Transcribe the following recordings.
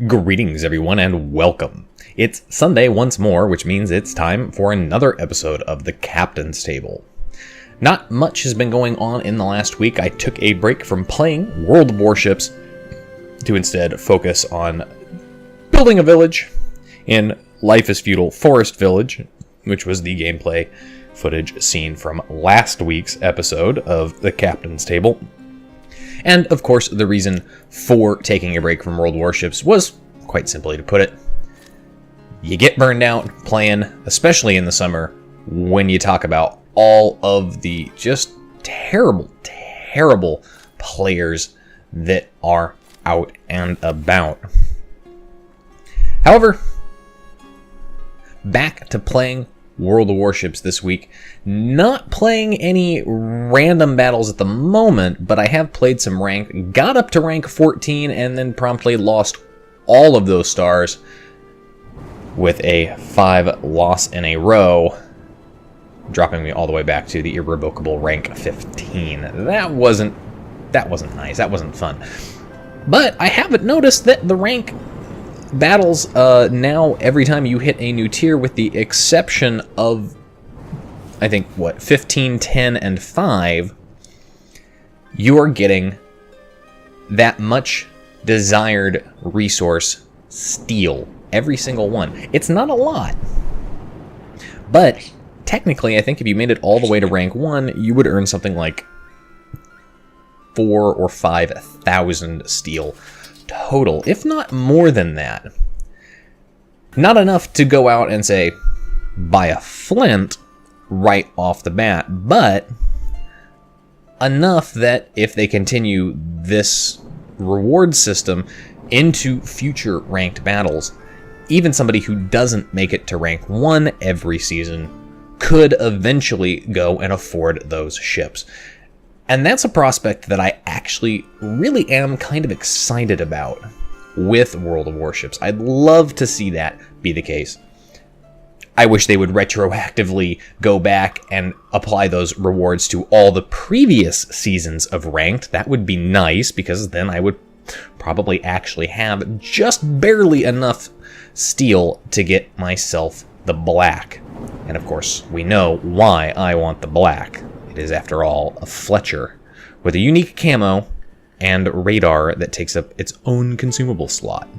Greetings everyone and welcome. It's Sunday once more, which means it's time for another episode of the Captain's Table. Not much has been going on in the last week. I took a break from playing World of Warships to instead focus on building a village in Life is Feudal Forest Village, which was the gameplay footage seen from last week's episode of the Captain's Table. And, of course, the reason for taking a break from World Warships was, quite simply to put it, you get burned out playing, especially in the summer, when you talk about all of the just terrible players that are out and about. However, back to playing World of Warships this week. Not playing any random battles at the moment, but I have played some rank, got up to rank 14, and then promptly lost all of those stars with a 5 loss in a row, dropping me all the way back to the irrevocable rank 15. That wasn't nice. That wasn't fun. But I haven't noticed that the rank battles now, every time you hit a new tier, with the exception of, I think, 15, 10, and 5, you are getting that much desired resource steel. Every single one. It's not a lot. But, technically, I think if you made it all the way to rank 1, you would earn something like 4,000 or 5,000 steel total, if not more than that. Not enough to go out and say, buy a flint right off the bat, but enough that if they continue this reward system into future ranked battles, even somebody who doesn't make it to rank 1 every season could eventually go and afford those ships. And that's a prospect that I actually really am kind of excited about with World of Warships. I'd love to see that be the case. I wish they would retroactively go back and apply those rewards to all the previous seasons of Ranked. That would be nice, because then I would probably actually have just barely enough steel to get myself the black. And of course, we know why I want the black. It is, after all, a Fletcher with a unique camo and radar that takes up its own consumable slot.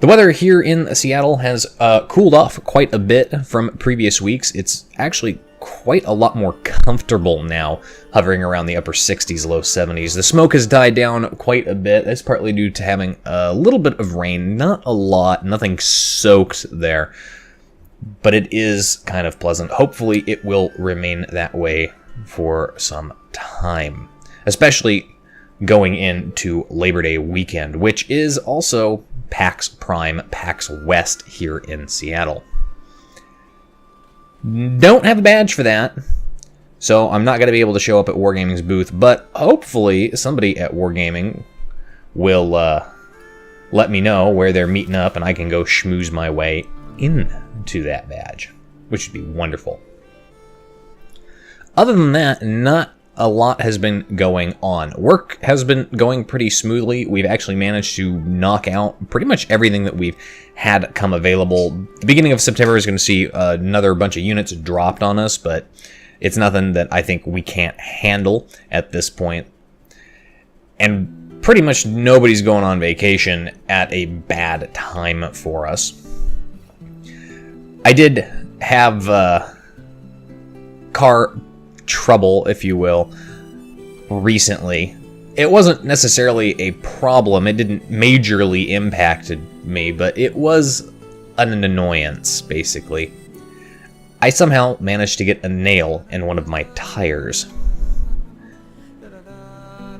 The weather here in Seattle has cooled off quite a bit from previous weeks. It's actually quite a lot more comfortable now, hovering around the upper 60s, low 70s. The smoke has died down quite a bit. That's partly due to having a little bit of rain. Not a lot, nothing soaked there. But it is kind of pleasant. Hopefully it will remain that way for some time, especially going into Labor Day weekend, which is also PAX Prime, PAX West here in Seattle. Don't have a badge for that, so I'm not going to be able to show up at Wargaming's booth, but hopefully somebody at Wargaming will let me know where they're meeting up, and I can go schmooze my way into that badge, which would be wonderful. Other than that, not a lot has been going on. Work has been going pretty smoothly. We've actually managed to knock out pretty much everything that we've had come available. The beginning of September is going to see another bunch of units dropped on us, but it's nothing that I think we can't handle at this point. And pretty much nobody's going on vacation at a bad time for us. I did have car trouble, if you will, recently. It wasn't necessarily a problem. It didn't majorly impact me, but it was an annoyance, basically. I somehow managed to get a nail in one of my tires.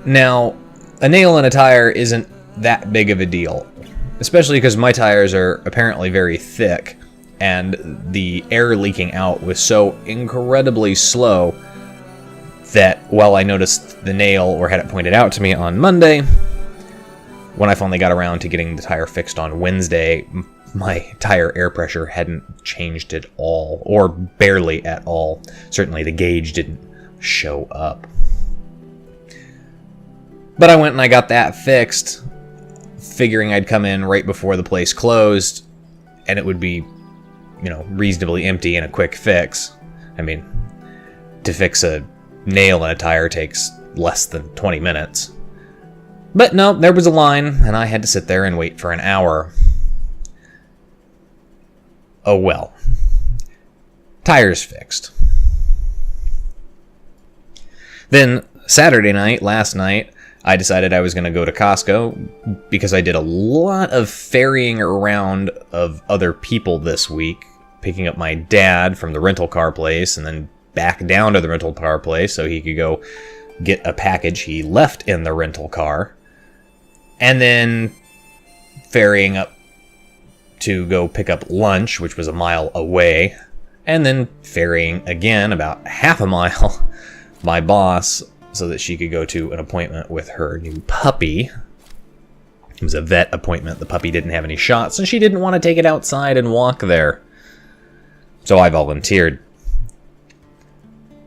Now, a nail in a tire isn't that big of a deal, especially because my tires are apparently very thick, and the air leaking out was so incredibly slow that while I noticed the nail, or had it pointed out to me on Monday, when I finally got around to getting the tire fixed on Wednesday, my tire air pressure hadn't changed at all, or barely at all. Certainly the gauge didn't show up. But I went and I got that fixed. figuring I'd come in right before the place closed, and it would be, reasonably empty and a quick fix. I mean, to fix a nail in a tire takes less than 20 minutes. But no, there was a line, and I had to sit there and wait for an hour. Oh well. Tires fixed. Then, Saturday night, last night, I decided I was going to go to Costco because I did a lot of ferrying around of other people this week, picking up my dad from the rental car place and then back down to the rental car place so he could go get a package he left in the rental car, and then ferrying up to go pick up lunch, which was a mile away, and then ferrying again about half a mile my boss so that she could go to an appointment with her new puppy. It was a vet appointment. The puppy didn't have any shots, and she didn't want to take it outside and walk there. So I volunteered.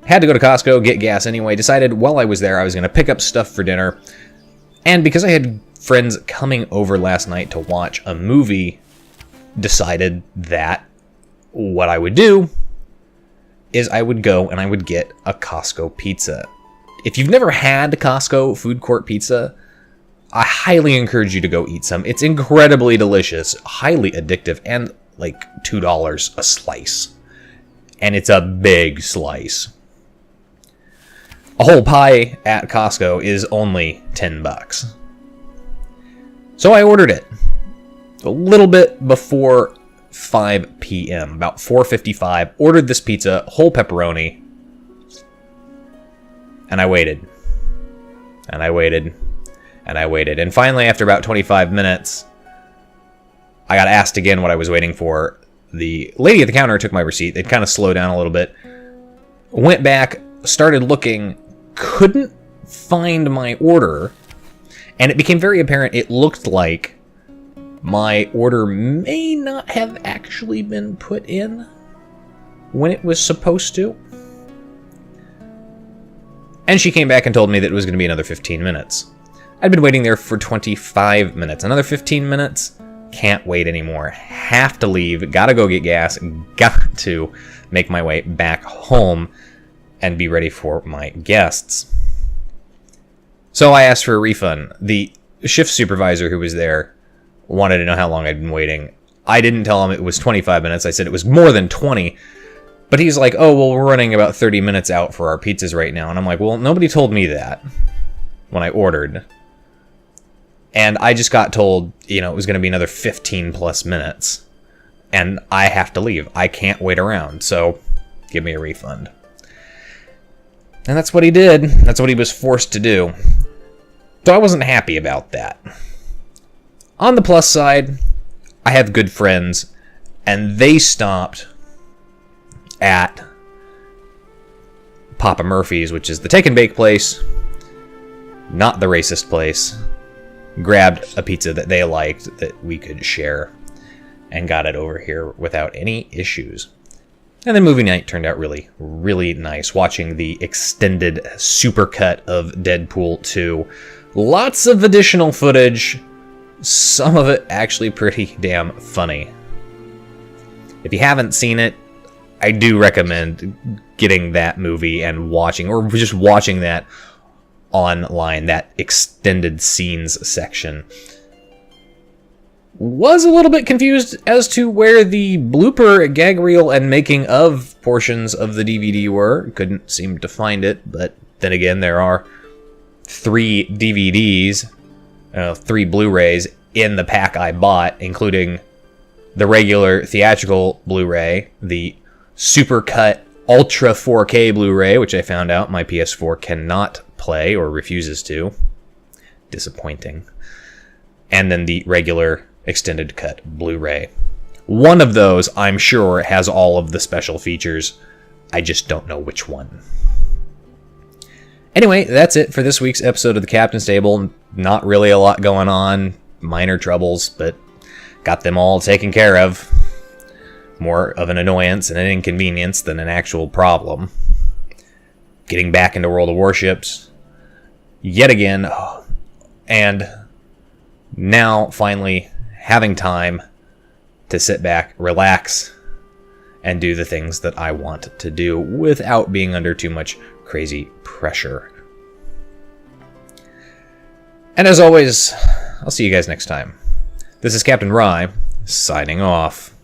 Had to go to Costco, get gas anyway. Decided while I was there I was going to pick up stuff for dinner. And because I had friends coming over last night to watch a movie, decided that what I would do is I would go and I would get a Costco pizza. If you've never had Costco food court pizza, I highly encourage you to go eat some. It's incredibly delicious, highly addictive, and like $2 a slice. And it's a big slice. A whole pie at Costco is only $10. So I ordered it a little bit before 5 p.m., about 4:55. Ordered this pizza, whole pepperoni, and I waited. And I waited. And I waited. And finally, after about 25 minutes, I got asked again what I was waiting for. The lady at the counter took my receipt. They'd kind of slowed down a little bit. Went back, started looking, couldn't find my order, and it became very apparent it looked like my order may not have actually been put in when it was supposed to. And she came back and told me that it was going to be another 15 minutes. I'd been waiting there for 25 minutes. Another 15 minutes? Can't wait anymore. Have to leave. Gotta go get gas. Got to make my way back home and be ready for my guests. So I asked for a refund. The shift supervisor who was there wanted to know how long I'd been waiting. I didn't tell him it was 25 minutes. I said it was more than 20. But he's like, oh, well, we're running about 30 minutes out for our pizzas right now. And I'm like, well, nobody told me that when I ordered. And I just got told, it was going to be another 15 plus minutes. And I have to leave. I can't wait around. So give me a refund. And that's what he did. That's what he was forced to do. So I wasn't happy about that. On the plus side, I have good friends, and they stopped at Papa Murphy's, which is the take and bake place, not the racist place. Grabbed a pizza that they liked that we could share and got it over here without any issues. And then movie night turned out really, really nice. Watching the extended supercut of Deadpool 2. Lots of additional footage. Some of it actually pretty damn funny. If you haven't seen it, I do recommend getting that movie and watching, or just watching that online, that extended scenes section. Was a little bit confused as to where the blooper, gag reel, and making of portions of the DVD were. Couldn't seem to find it, but then again, there are 3 DVDs, 3 Blu-rays in the pack I bought, including the regular theatrical Blu-ray, the Supercut Ultra 4K Blu-ray, which I found out my PS4 cannot play or refuses to. Disappointing. And then the regular extended cut Blu-ray. One of those, I'm sure, has all of the special features. I just don't know which one. Anyway, that's it for this week's episode of the Captain's Table. Not really a lot going on. Minor troubles, but got them all taken care of. More of an annoyance and an inconvenience than an actual problem. Getting back into World of Warships yet again, and Now, finally, having time to sit back, relax, and do the things that I want to do without being under too much crazy pressure. And as always, I'll see you guys next time. This is Captain Rye, signing off.